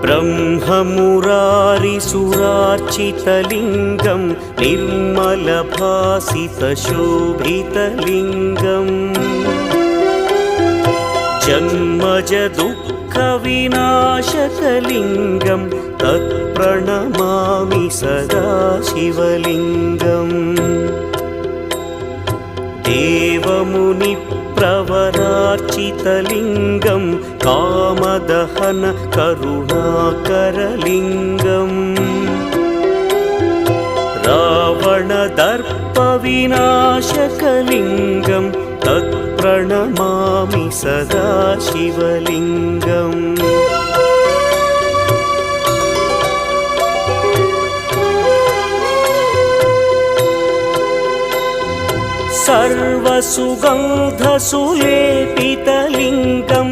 ब्रह्ममुरारिसुरार्चितलिङ्गं निर्मलभासितशोभितलिङ्गम् जन्मजदुःखविनाशकलिङ्गं तत्प्रणमामि सदा शिवलिङ्गम् देवमुनिप्रवरार्चितलिङ्गं कामदहन करुणाकरलिङ्गम् रावणदर्पविनाशकलिङ्गं तत्प्रणमामि सदा शिवलिङ्गम् सर्वसुगन्धसुलेपितलिङ्गं